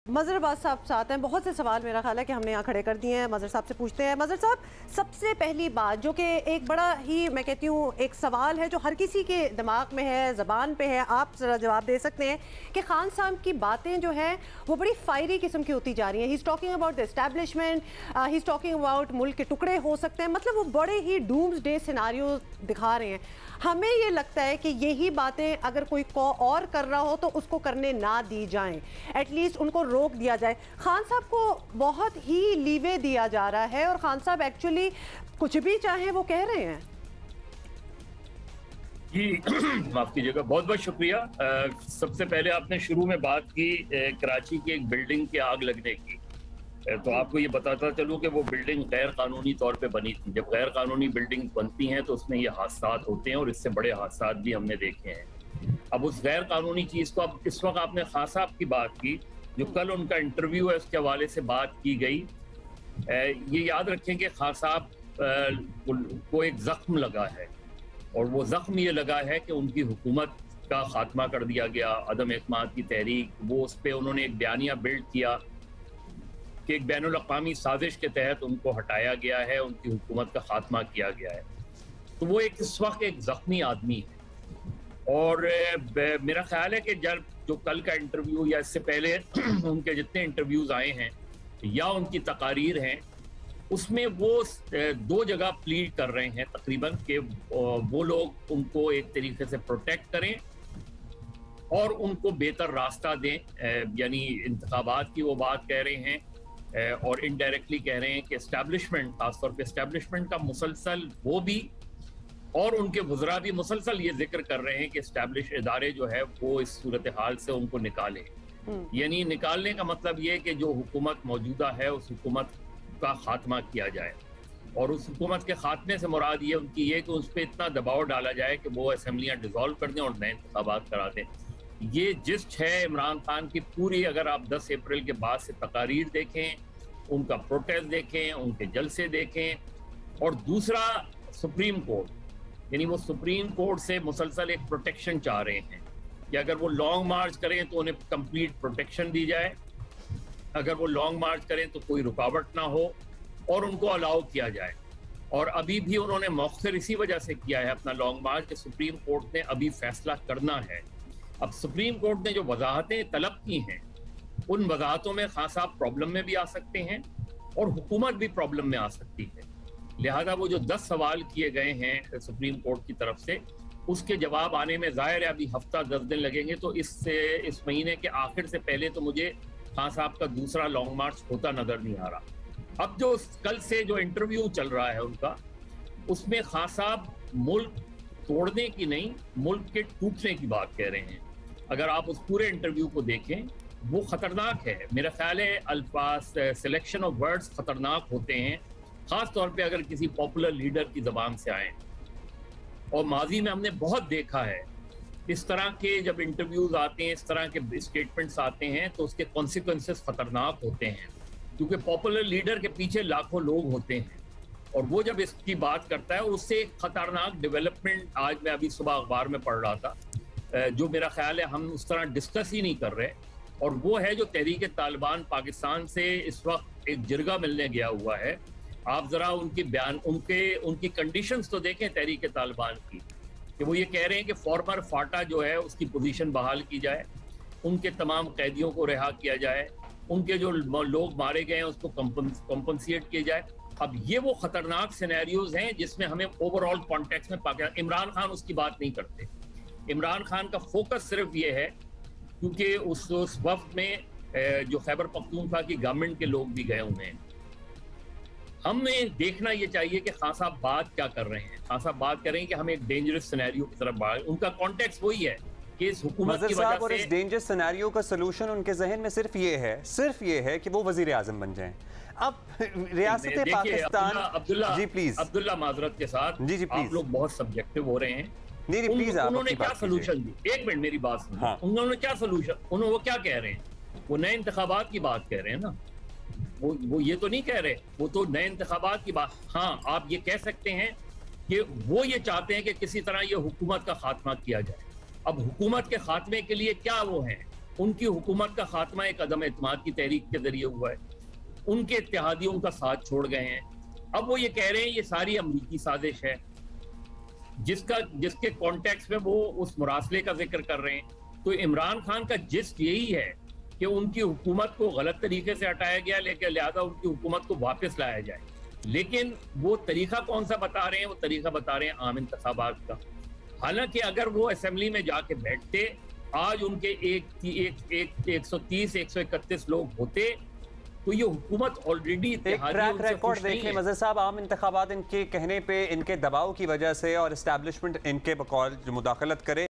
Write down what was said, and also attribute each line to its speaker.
Speaker 1: मजहर अब्बास साहब साथ हैं। बहुत से सवाल मेरा ख्याल है कि हमने यहाँ खड़े कर दिए हैं। मजहर साहब से पूछते हैं। मजहर साहब, सबसे पहली बात जो कि एक बड़ा ही मैं कहती हूँ एक सवाल है जो हर किसी के दिमाग में है, ज़बान पे है, आप ज़रा जवाब दे सकते हैं कि खान साहब की बातें जो हैं वो बड़ी फायरी किस्म की होती जा रही हैं। He is talking about the establishment, he is talking about मुल्क के टुकड़े हो सकते हैं, मतलब वो बड़े ही डूम्स डे सिनारियो दिखा रहे हैं। हमें ये लगता है कि यही बातें अगर कोई और कर रहा हो तो उसको करने ना दी जाएं, एटलीस्ट उनको रोक दिया जाए। खान साहब को बहुत ही लीवे दिया जा रहा है और खान साहब एक्चुअली कुछ भी चाहें वो कह रहे हैं।
Speaker 2: जी माफ कीजिएगा, बहुत बहुत शुक्रिया। सबसे पहले आपने शुरू में बात की कराची की एक बिल्डिंग की आग लगने की, तो आपको ये बताता चलूं कि वो बिल्डिंग गैर कानूनी तौर पे बनी थी। जब गैर कानूनी बिल्डिंग बनती हैं तो उसमें ये हादसात होते हैं और इससे बड़े हादसात भी हमने देखे हैं। अब उस गैर कानूनी चीज़ को, अब इस वक्त आपने खान साहब की बात की, जो कल उनका इंटरव्यू है उसके हवाले से बात की गई। ये याद रखें कि खान साहब को एक जख्म लगा है और वो जख्म ये लगा है कि उनकी हुकूमत का खात्मा कर दिया गया, अदम एतमाद की तहरीक, वो उस पर उन्होंने एक बयानिया बिल्ड किया कि एक बैनुल अक़वामी साजिश के तहत उनको हटाया गया है, उनकी हुकूमत का खात्मा किया गया है। तो वो एक इस वक्त एक जख्मी आदमी है और मेरा ख्याल है कि जब जो कल का इंटरव्यू या इससे पहले उनके जितने इंटरव्यूज आए हैं या उनकी तकारीर हैं, उसमें वो दो जगह प्लीड कर रहे हैं तकरीबन कि वो लोग उनको एक तरीके से प्रोटेक्ट करें और उनको बेहतर रास्ता दें। यानी इंतखाबात की वो बात कह रहे हैं और इनडायरेक्टली कह रहे हैं कि एस्टैब्लिशमेंट, खासतौर पे एस्टैब्लिशमेंट का मुसलसल वो भी और उनके वज़रा भी मुसलसल ये जिक्र कर रहे हैं कि एस्टैब्लिश इदारे जो है वो इस सूरत हाल से उनको निकालें। यानी निकालने का मतलब ये कि जो हुकूमत मौजूदा है उस हुकूमत का खात्मा किया जाए और उस हुकूमत के खात्मे से मुराद ये उनकी ये कि उस पर इतना दबाव डाला जाए कि वो असम्बलियाँ डिसॉल्व कर दें और नए इंतखाबात करा दें। ये जिस्ट है इमरान खान की पूरी। अगर आप 10 अप्रैल के बाद से तकारीर देखें, उनका प्रोटेस्ट देखें, उनके जलसे देखें और दूसरा सुप्रीम कोर्ट, यानी वो सुप्रीम कोर्ट से मुसलसल एक प्रोटेक्शन चाह रहे हैं कि अगर वो लॉन्ग मार्च करें तो उन्हें कंप्लीट प्रोटेक्शन दी जाए, अगर वो लॉन्ग मार्च करें तो कोई रुकावट ना हो और उनको अलाउ किया जाए। और अभी भी उन्होंने मौखिर इसी वजह से किया है अपना लॉन्ग मार्च कि सुप्रीम कोर्ट ने अभी फैसला करना है। अब सुप्रीम कोर्ट ने जो वजाहतें तलब की हैं उन वजाहतों में खान साहब प्रॉब्लम में भी आ सकते हैं और हुकूमत भी प्रॉब्लम में आ सकती है। लिहाजा वो जो 10 सवाल किए गए हैं सुप्रीम कोर्ट की तरफ से, उसके जवाब आने में ज़ाहिर है अभी हफ्ता 10 दिन लगेंगे। तो इस महीने के आखिर से पहले तो मुझे खान साहब का दूसरा लॉन्ग मार्च होता नजर नहीं आ रहा। अब जो कल से जो इंटरव्यू चल रहा है उनका, उसमें खान साहब मुल्क तोड़ने की नहीं, मुल्क के टूटने की बात कह रहे हैं। अगर आप उस पूरे इंटरव्यू को देखें वो खतरनाक है। मेरा ख्याल है अल्फाज, सिलेक्शन ऑफ वर्ड्स खतरनाक होते हैं, खास तौर पे अगर किसी पॉपुलर लीडर की जबान से आए। और माजी में हमने बहुत देखा है इस तरह के जब इंटरव्यूज आते हैं, इस तरह के स्टेटमेंट्स आते हैं तो उसके कॉन्सिक्वेंसेस खतरनाक होते हैं, क्योंकि पॉपुलर लीडर के पीछे लाखों लोग होते हैं और वो जब इसकी बात करता है उससे एक खतरनाक डेवलपमेंट आज मैं अभी सुबह अखबार में पढ़ रहा था, जो मेरा ख्याल है हम उस तरह डिस्कस ही नहीं कर रहे, और वो है जो तहरीक तालिबान पाकिस्तान से इस वक्त एक जिरगा मिलने गया हुआ है। आप जरा उनकी बयान उनकी कंडीशंस तो देखें तहरीक तालिबान की, कि वो ये कह रहे हैं कि फॉर्मर फाटा जो है उसकी पोजीशन बहाल की जाए, उनके तमाम कैदियों को रिहा किया जाए, उनके जो लोग मारे गए हैं उसको कंपनसेट किया जाए। अब ये वो खतरनाक सिनेरियोज हैं जिसमें हमें ओवरऑल कॉन्टेक्स्ट में पाकिस्तान, इमरान खान उसकी बात नहीं करते। इमरान खान का फोकस सिर्फ ये है, क्योंकि उस वक्त में जो खैबर पख्तूनख्वा की गवर्नमेंट के लोग भी गए हुए हैं। हमें देखना ये चाहिए कि खान साहब बात क्या कर रहे हैं। खान साहब बात कर रहे हैं कि हम एक डेंजरस सिनेरियो की तरफ बढ़, उनका कॉन्टेक्स्ट वही है कि इस हुकूमत की वजह से,
Speaker 3: और इस डेंजरस सिनेरियो का सलूशन उनके जहन में सिर्फ ये है कि वो वजीर आजम बन जाएं। अब रियासत पाकिस्तान,
Speaker 2: अब्दुल्ला
Speaker 3: जी प्लीज,
Speaker 2: अब्दुल्ला माजरत के साथ,
Speaker 3: जी प्लीज,
Speaker 2: आप लोग बहुत सब्जेक्टिव हो रहे हैं।
Speaker 3: नहीं प्लीज,
Speaker 2: उन्होंने क्या सोल्यूशन दी? एक मिनट मेरी बात सुनो। हाँ। उन्होंने क्या सोल्यूशन, उन्होंने वो क्या कह रहे हैं? वो नए इंतखाबात की बात कह रहे हैं ना, वो ये तो नहीं कह रहे, वो तो नए इंतखाबात की बात। हाँ, आप ये कह सकते हैं कि वो ये चाहते हैं कि किसी तरह ये हुकूमत का खात्मा किया जाए। अब हुकूमत के खात्मे के लिए क्या वो हैं? उनकी हुकूमत का खात्मा एक अदम एतमाद की तहरीक के जरिए हुआ है, उनके इत्तेहादियों का साथ छोड़ गए हैं। अब वो ये कह रहे हैं ये सारी अमरीकी साजिश है, जिसके कॉन्टेक्स्ट में वो उस मुरासले का जिक्र कर रहे हैं। तो इमरान खान का जिस्ट यही है कि उनकी हुकूमत को गलत तरीके से हटाया गया, लेकिन लिहाजा उनकी हुकूमत को वापस लाया जाए। लेकिन वो तरीका कौन सा बता रहे हैं? वो तरीका बता रहे हैं आम इंतखाबात का। हालांकि अगर वो असेंबली में जाके बैठते, आज उनके 130-131 लोग होते, तो ये हुकूमत ऑलरेडी
Speaker 3: ट्रैक रिकॉर्ड देख लें मज़हर साहब, आम इंतखाबात इनके कहने पे, इनके दबाव की वजह से और इस्टेब्लिशमेंट इनके बकौल जो मुदाखलत करे